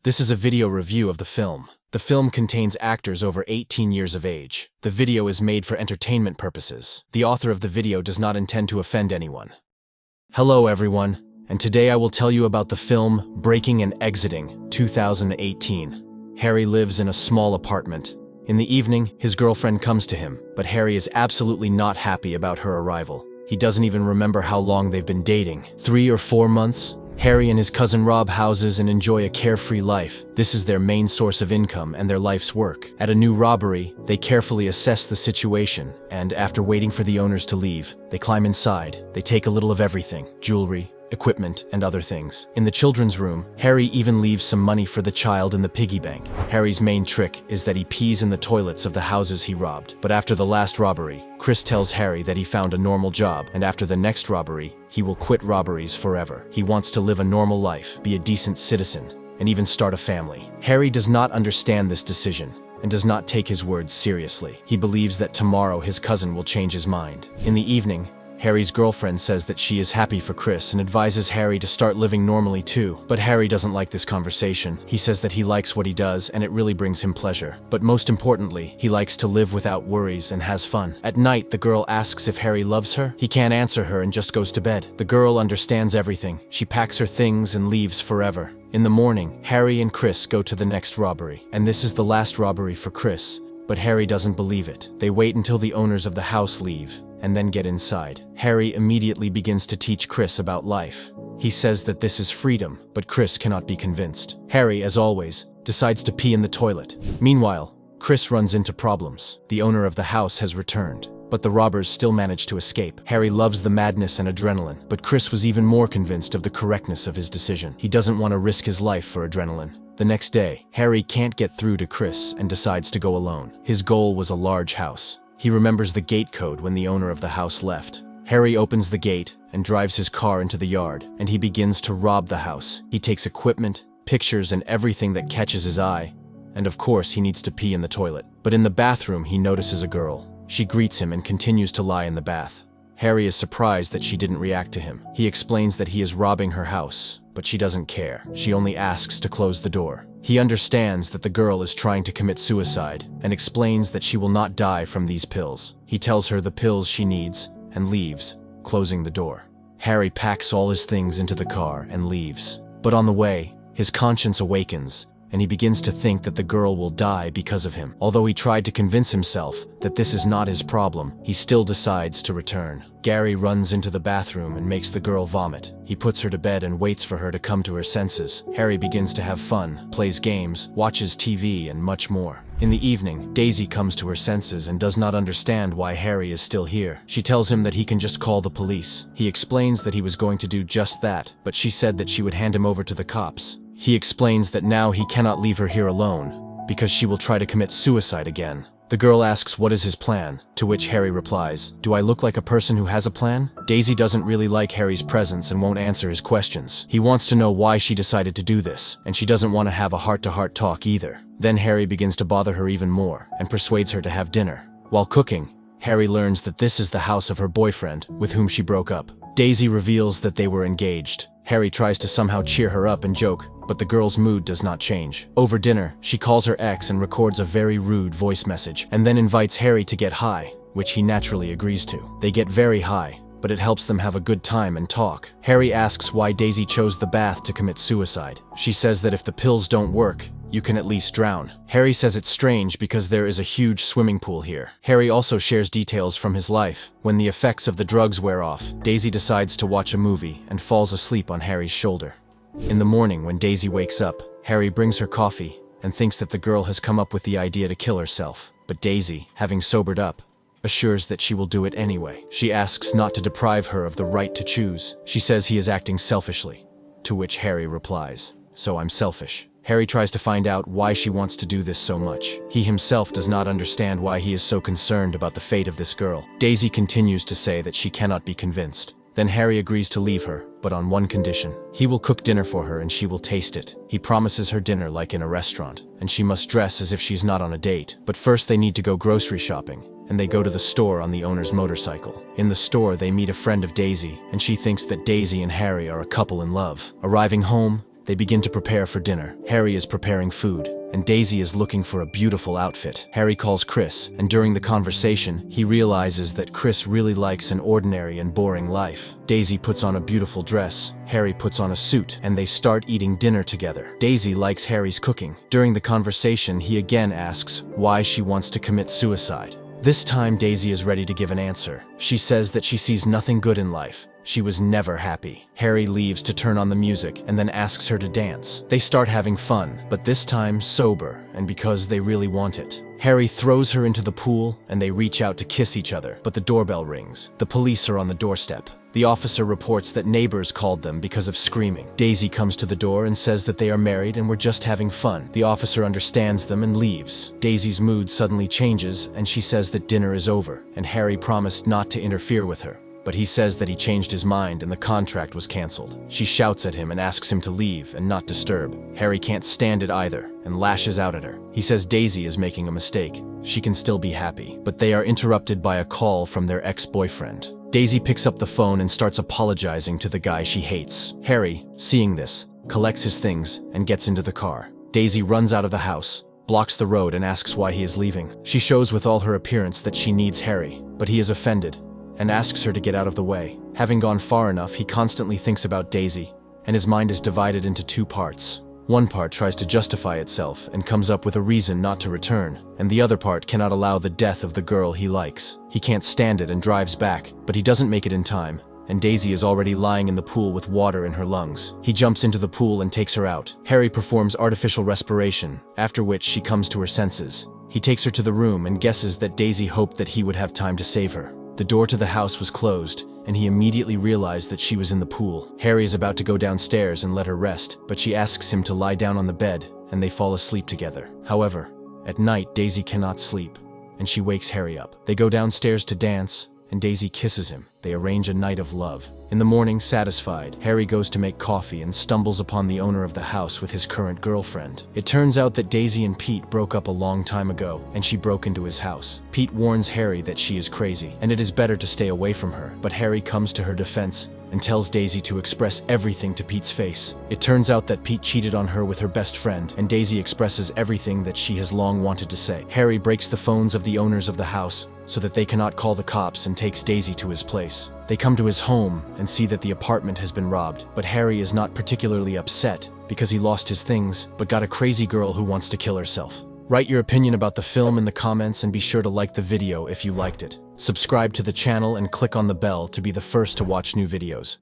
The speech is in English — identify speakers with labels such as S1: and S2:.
S1: This is a video review of the film. The film contains actors over 18 years of age. The video is made for entertainment purposes. The author of the video does not intend to offend anyone. Hello everyone, and today I will tell you about the film Breaking and Exiting, 2018. Harry lives in a small apartment. In the evening, his girlfriend comes to him, but Harry is absolutely not happy about her arrival. He doesn't even remember how long they've been dating. 3 or 4 months? Harry and his cousin rob houses and enjoy a carefree life. This is their main source of income and their life's work. At a new robbery, they carefully assess the situation, and after waiting for the owners to leave, they climb inside. They take a little of everything: jewelry, equipment, and other things. In the children's room, Harry even leaves some money for the child in the piggy bank. Harry's main trick is that he pees in the toilets of the houses he robbed. But after the last robbery, Chris tells Harry that he found a normal job, and after the next robbery, he will quit robberies forever. He wants to live a normal life, be a decent citizen, and even start a family. Harry does not understand this decision and does not take his words seriously. He believes that tomorrow his cousin will change his mind. In the evening, Harry's girlfriend says that she is happy for Chris and advises Harry to start living normally too. But Harry doesn't like this conversation. He says that he likes what he does and it really brings him pleasure. But most importantly, he likes to live without worries and has fun. At night, the girl asks if Harry loves her. He can't answer her and just goes to bed. The girl understands everything. She packs her things and leaves forever. In the morning, Harry and Chris go to the next robbery. And this is the last robbery for Chris. But Harry doesn't believe it. They wait until the owners of the house leave and then get inside. Harry immediately begins to teach Chris about life. He says that this is freedom, but Chris cannot be convinced. Harry, as always, decides to pee in the toilet. Meanwhile, Chris runs into problems. The owner of the house has returned, but the robbers still manage to escape. Harry loves the madness and adrenaline, but Chris was even more convinced of the correctness of his decision. He doesn't want to risk his life for adrenaline. The next day, Harry can't get through to Chris and decides to go alone. His goal was a large house. He remembers the gate code when the owner of the house left. Harry opens the gate and drives his car into the yard, and he begins to rob the house. He takes equipment, pictures, and everything that catches his eye. And of course, he needs to pee in the toilet. But in the bathroom, he notices a girl. She greets him and continues to lie in the bath. Harry is surprised that she didn't react to him. He explains that he is robbing her house, but she doesn't care. She only asks to close the door. He understands that the girl is trying to commit suicide and explains that she will not die from these pills. He tells her the pills she needs and leaves, closing the door. Harry packs all his things into the car and leaves. But on the way, his conscience awakens and he begins to think that the girl will die because of him. Although he tried to convince himself that this is not his problem, he still decides to return. Gary runs into the bathroom and makes the girl vomit. He puts her to bed and waits for her to come to her senses. Harry begins to have fun, plays games, watches TV, and much more. In the evening, Daisy comes to her senses and does not understand why Harry is still here. She tells him that he can just call the police. He explains that he was going to do just that, but she said that she would hand him over to the cops. He explains that now he cannot leave her here alone, because she will try to commit suicide again. The girl asks what is his plan, to which Harry replies, "Do I look like a person who has a plan?" Daisy doesn't really like Harry's presence and won't answer his questions. He wants to know why she decided to do this, and she doesn't want to have a heart-to-heart talk either. Then Harry begins to bother her even more, and persuades her to have dinner. While cooking, Harry learns that this is the house of her boyfriend, with whom she broke up. Daisy reveals that they were engaged. Harry tries to somehow cheer her up and joke, but the girl's mood does not change. Over dinner, she calls her ex and records a very rude voice message, and then invites Harry to get high, which he naturally agrees to. They get very high, but it helps them have a good time and talk. Harry asks why Daisy chose the bath to commit suicide. She says that if the pills don't work, you can at least drown. Harry says it's strange because there is a huge swimming pool here. Harry also shares details from his life. When the effects of the drugs wear off, Daisy decides to watch a movie and falls asleep on Harry's shoulder. In the morning, when Daisy wakes up, Harry brings her coffee and thinks that the girl has come up with the idea to kill herself. But Daisy, having sobered up, assures that she will do it anyway. She asks not to deprive her of the right to choose. She says he is acting selfishly, to which Harry replies, "So I'm selfish." Harry tries to find out why she wants to do this so much. He himself does not understand why he is so concerned about the fate of this girl. Daisy continues to say that she cannot be convinced. Then Harry agrees to leave her, but on one condition. He will cook dinner for her and she will taste it. He promises her dinner like in a restaurant, and she must dress as if she's not on a date. But first they need to go grocery shopping, and they go to the store on the owner's motorcycle. In the store, they meet a friend of Daisy, and she thinks that Daisy and Harry are a couple in love. Arriving home, They begin to prepare for dinner. Harry is preparing food, and Daisy is looking for a beautiful outfit. Harry calls Chris, and during the conversation, he realizes that Chris really likes an ordinary and boring life. Daisy puts on a beautiful dress, Harry puts on a suit, and they start eating dinner together. Daisy likes Harry's cooking. During the conversation, he again asks why she wants to commit suicide. This time, Daisy is ready to give an answer. She says that she sees nothing good in life. She was never happy. Harry leaves to turn on the music and then asks her to dance. They start having fun, but this time sober, and because they really want it. Harry throws her into the pool, and they reach out to kiss each other, but the doorbell rings. The police are on the doorstep. The officer reports that neighbors called them because of screaming. Daisy comes to the door and says that they are married and were just having fun. The officer understands them and leaves. Daisy's mood suddenly changes, and she says that dinner is over, and Harry promised not to interfere with her. But he says that he changed his mind and the contract was canceled. She shouts at him and asks him to leave and not disturb. Harry can't stand it either and lashes out at her. He says Daisy is making a mistake. She can still be happy. But they are interrupted by a call from their ex-boyfriend. Daisy picks up the phone and starts apologizing to the guy she hates. Harry, seeing this, collects his things and gets into the car. Daisy runs out of the house, blocks the road and asks why he is leaving. She shows with all her appearance that she needs Harry, but he is offended and asks her to get out of the way. Having gone far enough, he constantly thinks about Daisy, and his mind is divided into two parts. One part tries to justify itself and comes up with a reason not to return, and the other part cannot allow the death of the girl he likes. He can't stand it and drives back, but he doesn't make it in time, and Daisy is already lying in the pool with water in her lungs. He jumps into the pool and takes her out. Harry performs artificial respiration, after which she comes to her senses. He takes her to the room and guesses that Daisy hoped that he would have time to save her. The door to the house was closed, and he immediately realized that she was in the pool. Harry is about to go downstairs and let her rest, but she asks him to lie down on the bed, and they fall asleep together. However, at night, Daisy cannot sleep, and she wakes Harry up. They go downstairs to dance, and Daisy kisses him. They arrange a night of love. In the morning, satisfied, Harry goes to make coffee and stumbles upon the owner of the house with his current girlfriend. It turns out that Daisy and Pete broke up a long time ago, and she broke into his house. Pete warns Harry that she is crazy, and it is better to stay away from her, but Harry comes to her defense and tells Daisy to express everything to Pete's face. It turns out that Pete cheated on her with her best friend, and Daisy expresses everything that she has long wanted to say. Harry breaks the phones of the owners of the house so that they cannot call the cops and takes Daisy to his place. They come to his home and see that the apartment has been robbed, but Harry is not particularly upset because he lost his things, but got a crazy girl who wants to kill herself. Write your opinion about the film in the comments and be sure to like the video if you liked it. Subscribe to the channel and click on the bell to be the first to watch new videos.